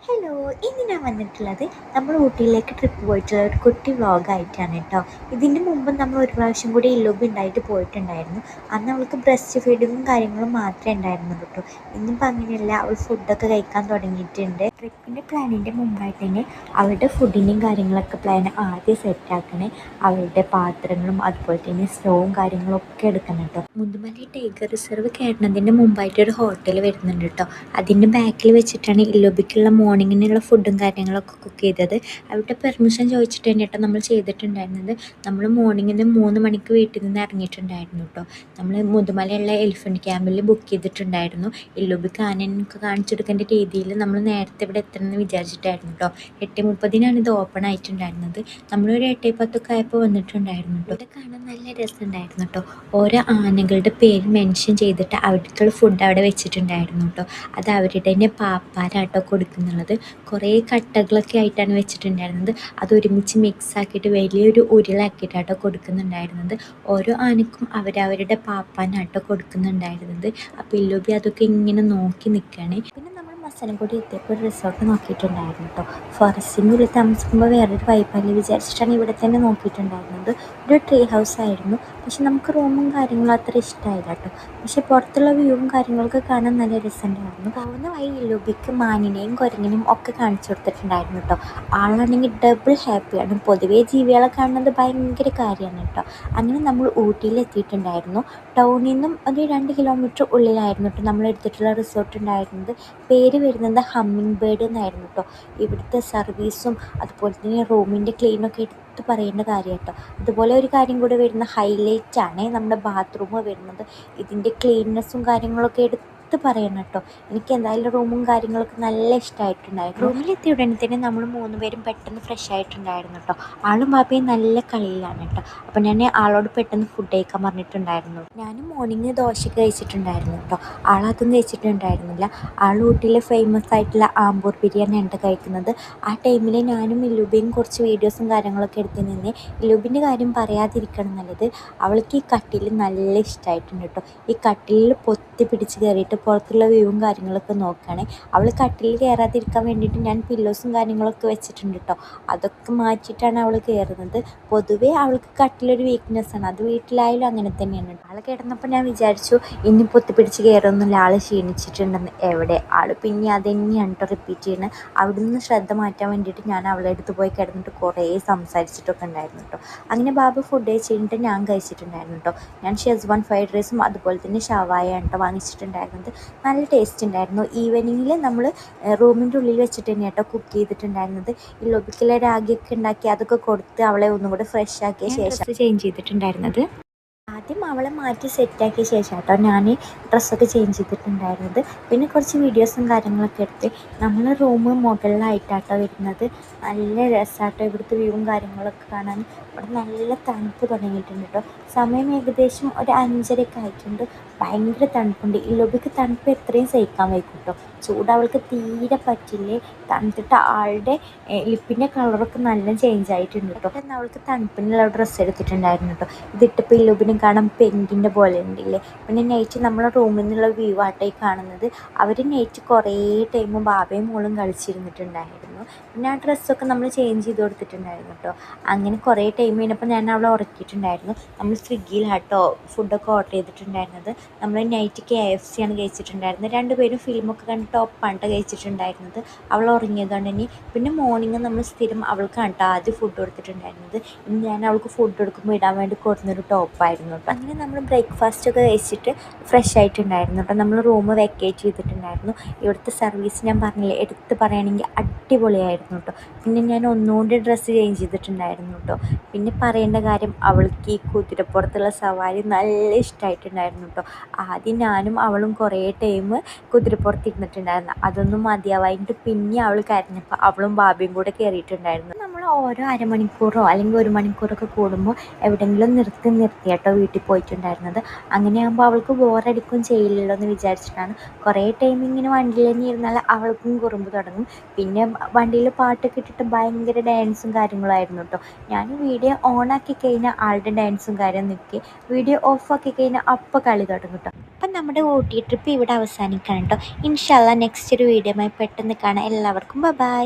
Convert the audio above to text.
Hello, ഇന്ന് ഞാൻ വന്നിട്ടുള്ളത് നമ്മൾ ഊട്ടിയിലേക്ക് ട്രിപ്പ് പോയിട്ടുള്ള ഒരു കുട്ടി വ്ളോഗായിട്ടാണ് കേട്ടോ. ഇതിൻ്റെ മുമ്പ് നമ്മൾ ഒരു പ്രാവശ്യം കൂടി ഇല്ലുബ് ഉണ്ടായിട്ട് പോയിട്ടുണ്ടായിരുന്നു. അന്ന് അവൾക്ക് ബ്രസ്റ്റ് ഫീഡിങ്ങും കാര്യങ്ങളും മാത്രമേ ഉണ്ടായിരുന്നുള്ളൂ കേട്ടോ. ഇന്നിപ്പോൾ അങ്ങനെയല്ല, അവൾ ഫുഡൊക്കെ കഴിക്കാൻ തുടങ്ങിയിട്ടുണ്ട്. ട്രിപ്പിൻ്റെ പ്ലാനിൻ്റെ മുമ്പായിട്ട് തന്നെ അവളുടെ ഫുഡിൻ്റെയും കാര്യങ്ങളൊക്കെ പ്ലാൻ ആദ്യം സെറ്റാക്കണേ. അവളുടെ പാത്രങ്ങളും അതുപോലെ തന്നെ സ്നോവും കാര്യങ്ങളും ഒക്കെ എടുക്കണം കേട്ടോ. മുതുമല ടൈഗർ റിസർവ് കയറുന്നതിൻ്റെ മുമ്പായിട്ട് ഒരു ഹോട്ടൽ വരുന്നുണ്ട് കേട്ടോ. അതിൻ്റെ ബാക്കിൽ വെച്ചിട്ടാണ് ഇല്ലുബിക്കുള്ള മോർണിംഗിനുള്ള ഫുഡും കാര്യങ്ങളൊക്കെ കുക്ക് ചെയ്തത്. അവരുടെ പെർമിഷൻ ചോദിച്ചിട്ട് തന്നെ കേട്ടോ നമ്മൾ ചെയ്തിട്ടുണ്ടായിരുന്നത്. നമ്മൾ മോർണിംഗിന് 3 മണിക്ക് വീട്ടിൽ നിന്ന് ഇറങ്ങിയിട്ടുണ്ടായിരുന്നു കേട്ടോ. നമ്മൾ മുതുമലയുള്ള എലിഫൻറ്റ് ക്യാമ്പിൽ ബുക്ക് ചെയ്തിട്ടുണ്ടായിരുന്നു. ഇല്ലുബിക്ക് ആനയൊക്കെ കാണിച്ചെടുക്കേണ്ട രീതിയിൽ നമ്മൾ നേരത്തെ ഇവിടെ എത്തണമെന്ന് വിചാരിച്ചിട്ടായിരുന്നു കേട്ടോ. 8:30 ഇത് ഓപ്പൺ ആയിട്ടുണ്ടായിരുന്നത്. നമ്മളൊരു 8:10 ആയപ്പോൾ വന്നിട്ടുണ്ടായിരുന്നു കേട്ടോ. ഇവിടെ കാണാൻ നല്ല രസമുണ്ടായിരുന്നു കേട്ടോ. ഓരോ ആനകളുടെ പേര് മെൻഷൻ ചെയ്തിട്ട് അവർക്കുള്ള ഫുഡ് അവിടെ വെച്ചിട്ടുണ്ടായിരുന്നു കേട്ടോ. അത് അവരുടെ തന്നെ പാപ്പാരാട്ടോ കൊടുക്കുന്നുള്ളത്. കുറേ കട്ടകളൊക്കെ ആയിട്ടാണ് വെച്ചിട്ടുണ്ടായിരുന്നത്. അതൊരുമിച്ച് മിക്സ് ആക്കിയിട്ട് വലിയൊരു ഉരുളാക്കിയിട്ടാട്ടോ കൊടുക്കുന്നുണ്ടായിരുന്നത്. ഓരോ ആനക്കും അവരവരുടെ പാപ്പാനാട്ടോ കൊടുക്കുന്നുണ്ടായിരുന്നത്. അപ്പോൾ ഇല്ലുബി അതൊക്കെ ഇങ്ങനെ നോക്കി നിൽക്കുകയാണ്. പിന്നെ നമ്മൾ മസനഗുഡി എത്തിയപ്പോൾ ഒരു റിസോർട്ട് നോക്കിയിട്ടുണ്ടായിരുന്നു കേട്ടോ. ഫോറസ്റ്റിൻ്റെ ഉള്ളിൽ താമസിക്കുമ്പോൾ വേറൊരു വൈബല്ലേ വിചാരിച്ചിട്ടാണ് ഇവിടെ തന്നെ നോക്കിയിട്ടുണ്ടായിരുന്നത്. ഒരു ട്രീ ഹൗസ് ആയിരുന്നു. പക്ഷെ നമുക്ക് റൂമും കാര്യങ്ങളും അത്ര ഇഷ്ടമായില്ല കേട്ടോ. പക്ഷെ പുറത്തുള്ള വ്യൂവും കാര്യങ്ങളൊക്കെ കാണാൻ നല്ല രസമുണ്ടായിരുന്നു. പോകുന്ന വഴി ഇല്ലുബിക്ക് മാനിനെയും കുരങ്ങിനെയും ഒക്കെ കാണിച്ചു കൊടുത്തിട്ടുണ്ടായിരുന്നു കേട്ടോ. ആളാണെങ്കിൽ ഡബിൾ ഹാപ്പിയാണ്. പൊതുവേ ജീവികളെ കാണുന്നത് ഭയങ്കര കാര്യമാണ് കേട്ടോ. അങ്ങനെ നമ്മൾ ഊട്ടിയിൽ എത്തിയിട്ടുണ്ടായിരുന്നു. ടൗണിൽ നിന്നും ഒരു 2 കിലോമീറ്റർ ഉള്ളിലായിരുന്നു കേട്ടോ നമ്മൾ എടുത്തിട്ടുള്ള റിസോർട്ട് ഉണ്ടായിരുന്നത്. പേര് വരുന്നത് ഹമ്മിങ് ബേർഡ് എന്നായിരുന്നു കേട്ടോ. ഇവിടുത്തെ സർവീസും അതുപോലെ തന്നെ റൂമിൻ്റെ ക്ലീനൊക്കെ എടുത്ത് പറയേണ്ട കാര്യം കേട്ടോ. അതുപോലെ ഒരു കാര്യം കൂടി വരുന്ന ഹൈലൈറ്റാണ് നമ്മുടെ ബാത്റൂം വരുന്നത്. ഇതിൻ്റെ ക്ലീൻനെസ്സും കാര്യങ്ങളൊക്കെ എടുത്ത് പറയണം കേട്ടോ. എനിക്ക് എന്തായാലും റൂമും കാര്യങ്ങളൊക്കെ നല്ല ഇഷ്ടമായിട്ടുണ്ടായിരുന്നു. റൂമിലെത്തിയ ഉടനെ തന്നെ നമ്മൾ 3 പേരും പെട്ടെന്ന് ഫ്രഷ് ആയിട്ടുണ്ടായിരുന്നു കേട്ടോ. ആളും ബാബയും നല്ല കളിയിലാണ് കേട്ടോ. അപ്പോൾ ഞാൻ ആളോട് പെട്ടെന്ന് ഫുഡ് കഴിക്കാൻ പറഞ്ഞിട്ടുണ്ടായിരുന്നു. ഞാനും മോർണിംഗ് ദോശ കഴിച്ചിട്ടുണ്ടായിരുന്നു കേട്ടോ. ആളതും കഴിച്ചിട്ടുണ്ടായിരുന്നില്ല. ആൾ ഊട്ടിയിലെ ഫേമസ് ആയിട്ടുള്ള ആമ്പൂർ ബിരിയാണിയാണ് കഴിക്കുന്നത്. ആ ടൈമിൽ ഞാനും ഇല്ലുബിയും കുറച്ച് വീഡിയോസും കാര്യങ്ങളൊക്കെ എടുത്ത് നിന്ന്. ഇല്ലുബിൻ്റെ കാര്യം പറയാതിരിക്കണം നല്ലത്. അവൾക്ക് ഈ കട്ടിൽ നല്ല ഇഷ്ടമായിട്ടുണ്ട് കേട്ടോ. ഈ കട്ടിലിൽ പൊത്തി പിടിച്ച് കയറിയിട്ട് പുറത്തുള്ള വ്യൂവും കാര്യങ്ങളൊക്കെ നോക്കുകയാണ്. അവൾ കട്ടിലിൽ കയറാതിരിക്കാൻ വേണ്ടിയിട്ട് ഞാൻ പില്ലോസും കാര്യങ്ങളൊക്കെ വെച്ചിട്ടുണ്ട് കേട്ടോ. അതൊക്കെ മാറ്റിയിട്ടാണ് അവൾ കയറുന്നത്. പൊതുവേ അവൾക്ക് കട്ടിലൊരു വീക്ക്നെസ്സാണ്. അത് വീട്ടിലായാലും അങ്ങനെ തന്നെയാണ്. ആൾ കിടന്നപ്പോൾ ഞാൻ വിചാരിച്ചു ഇനി പൊത്തിപ്പിടിച്ച് കയറൊന്നുമില്ല, ആൾ ക്ഷീണിച്ചിട്ടുണ്ടെന്ന്. എവിടെ ആൾ പിന്നെ അത് തന്നെയാണ് കേട്ടോ റിപ്പീറ്റ് ചെയ്യുന്നത്. അവിടെ നിന്ന് ശ്രദ്ധ മാറ്റാൻ വേണ്ടിയിട്ട് ഞാൻ അവളെ അടുത്ത് പോയി കിടന്നിട്ട് കുറേ സംസാരിച്ചിട്ടൊക്കെ ഉണ്ടായിരുന്നു കേട്ടോ. അങ്ങനെ ബാബു ഫുഡ് കഴിച്ചിട്ട് ഞാൻ കഴിച്ചിട്ടുണ്ടായിരുന്നു കേട്ടോ. ഞാൻ ഷെസ്വാൻ ഫ്രൈഡ് റൈസും അതുപോലെ തന്നെ ഷവായാണ് കേട്ടോ വാങ്ങിച്ചിട്ടുണ്ടായിരുന്നത്. നല്ല ടേസ്റ്റ് ഉണ്ടായിരുന്നു. ഈവനിങ്ങിൽ നമ്മൾ റൂമിൻ്റെ ഉള്ളിൽ വെച്ചിട്ട് തന്നെ കേട്ടോ കുക്ക് ചെയ്തിട്ടുണ്ടായിരുന്നത്. ഈ ലൊബിക്കിലെ രാഗിയൊക്കെ ഉണ്ടാക്കി അതൊക്കെ കൊടുത്ത് അവളെ ഒന്നും കൂടെ ഫ്രഷ് ആക്കിയ ശേഷം ചേഞ്ച് ചെയ്തിട്ടുണ്ടായിരുന്നത്. ആദ്യം അവളെ മാറ്റി സെറ്റാക്കിയ ശേഷം കേട്ടോ ഞാൻ ഡ്രസ്സൊക്കെ ചേഞ്ച് ചെയ്തിട്ടുണ്ടായിരുന്നത്. പിന്നെ കുറച്ച് വീഡിയോസും കാര്യങ്ങളൊക്കെ എടുത്ത് നമ്മൾ റൂം മുകളിലായിട്ടാട്ടോ വരുന്നത്. നല്ല രസമാട്ടോ ഇവിടുത്തെ വ്യൂവും കാര്യങ്ങളൊക്കെ കാണാൻ. ഇവിടെ നല്ല തണുപ്പ് തുടങ്ങിയിട്ടുണ്ട് കേട്ടോ. സമയം ഏകദേശം ഒരു 5:30 ആയിട്ടുണ്ട്. ഭയങ്കര തണുപ്പുണ്ട്. ഈ ലൊബിക്ക് തണുപ്പ് എത്രയും സഹിക്കാൻ വയ്ക്കും കേട്ടോ. ചൂട് അവൾക്ക് തീരെ പറ്റില്ലേ. തണുത്തിട്ട് ആളുടെ ലിപ്പിൻ്റെ കളറൊക്കെ നല്ല ചേഞ്ച് ആയിട്ടുണ്ട് കേട്ടോ. എന്നാൽ അവൾക്ക് തണുപ്പിനുള്ള ഡ്രസ്സ് എടുത്തിട്ടുണ്ടായിരുന്നു കേട്ടോ. ഇതിട്ടിപ്പോൾ ഈ ലൊബിനും കാണാൻ പെങ്കിൻ്റെ പോലെ ഉണ്ടല്ലേ. പിന്നെ നൈറ്റ് നമ്മളെ റൂമിൽ നിന്നുള്ള വ്യൂ ആട്ടായി കാണുന്നത്. അവർ നൈറ്റ് കുറേ ടൈം ബാബയും മോളും കളിച്ചിരുന്നിട്ടുണ്ടായിരുന്നു. പിന്നെ ആ ഡ്രസ്സൊക്കെ നമ്മൾ ചേഞ്ച് ചെയ്ത് കൊടുത്തിട്ടുണ്ടായിരുന്നു കേട്ടോ. അങ്ങനെ കുറേ ടൈം കഴിഞ്ഞപ്പോൾ ഞാൻ അവളെ ഉറക്കിയിട്ടുണ്ടായിരുന്നു. നമ്മൾ സ്വിഗ്ഗിയിലാട്ടോ ഫുഡൊക്കെ ഓർഡർ ചെയ്തിട്ടുണ്ടായിരുന്നത്. നമ്മൾ നൈറ്റ് KFC ആണ് കഴിച്ചിട്ടുണ്ടായിരുന്നത്. 2 പേരും ഫിലിമൊക്കെ കണ്ടിട്ട് ഒപ്പാണ് കഴിച്ചിട്ടുണ്ടായിരുന്നത്. അവൾ ഉറങ്ങിയതുകൊണ്ട് തന്നെ. പിന്നെ മോർണിംഗ് നമ്മൾ സ്ഥിരം അവൾക്കാണ് കേട്ടോ ആദ്യം ഫുഡ് കൊടുത്തിട്ടുണ്ടായിരുന്നത്. ഇന്ന് ഞാൻ അവൾക്ക് ഫുഡ് കൊടുക്കുമ്പോൾ ഇടാൻ വേണ്ടി കൊടുക്കുന്നൊരു ടോപ്പായിരുന്നു കേട്ടോ. അങ്ങനെ നമ്മൾ ബ്രേക്ക്ഫാസ്റ്റൊക്കെ കഴിച്ചിട്ട് ഫ്രഷ് ആയിട്ടുണ്ടായിരുന്നു കേട്ടോ. നമ്മൾ റൂം വെക്കേറ്റ് ചെയ്തിട്ടുണ്ടായിരുന്നു. ഇവിടുത്തെ സർവീസ് ഞാൻ പറഞ്ഞില്ലേ, എടുത്ത് പറയുകയാണെങ്കിൽ അടിപൊളിയായിരുന്നു കേട്ടോ. പിന്നെ ഞാൻ ഒന്നുകൂടി ഡ്രസ്സ് ചേഞ്ച് ചെയ്തിട്ടുണ്ടായിരുന്നു കേട്ടോ. പിന്നെ പറയേണ്ട കാര്യം, അവൾക്ക് ഈ കുതിരപ്പുറത്തുള്ള സവാരി നല്ല ഇഷ്ടമായിട്ടുണ്ടായിരുന്നു കേട്ടോ. ആദ്യം ഞാനും അവളും കുറേ ടൈം കുതിരപ്പുറത്ത് ഇരുന്നിട്ടുണ്ടായിരുന്നു. അതൊന്നും മതിയാവായിട്ട് പിന്നെ അവൾ കരഞ്ഞപ്പോൾ അവളും ബാബയും കൂടെ കയറിയിട്ടുണ്ടായിരുന്നു. നമ്മൾ ഓരോ അരമണിക്കൂറോ അല്ലെങ്കിൽ 1 മണിക്കൂറൊക്കെ കൂടുമ്പോൾ എവിടെയെങ്കിലും നിർത്തിയാട്ടോ വീട്ടിൽ പോയിട്ടുണ്ടായിരുന്നത്. അങ്ങനെയാകുമ്പോൾ അവൾക്ക് ബോറടിക്കും ചെയ്യില്ലല്ലോ എന്ന് വിചാരിച്ചിട്ടാണ്. കുറേ ടൈം ഇങ്ങനെ വണ്ടിയിൽ തന്നെ ഇരുന്നാൽ അവൾക്കും കുറുമ്പ് തുടങ്ങും. പിന്നെ വണ്ടിയിൽ പാട്ടൊക്കെ ഇട്ടിട്ട് ഭയങ്കര ഡാൻസും കാര്യങ്ങളായിരുന്നു കേട്ടോ. ഞാൻ വീഡിയോ ഓണാക്കി കഴിഞ്ഞാൽ ആളുടെ ഡാൻസും കാര്യം നിൽക്കി, വീഡിയോ ഓഫാക്കി കഴിഞ്ഞാൽ അപ്പോൾ കളി തുടങ്ങും കേട്ടോ. അപ്പം നമ്മുടെ ഊട്ടി ട്രിപ്പ് ഇവിടെ അവസാനിക്കണം കേട്ടോ. ഇൻഷാ അല്ലാ നെക്സ്റ്റ് ഒരു വീഡിയോയുമായി പെട്ടെന്ന് കാണാം. എല്ലാവർക്കും ബൈ.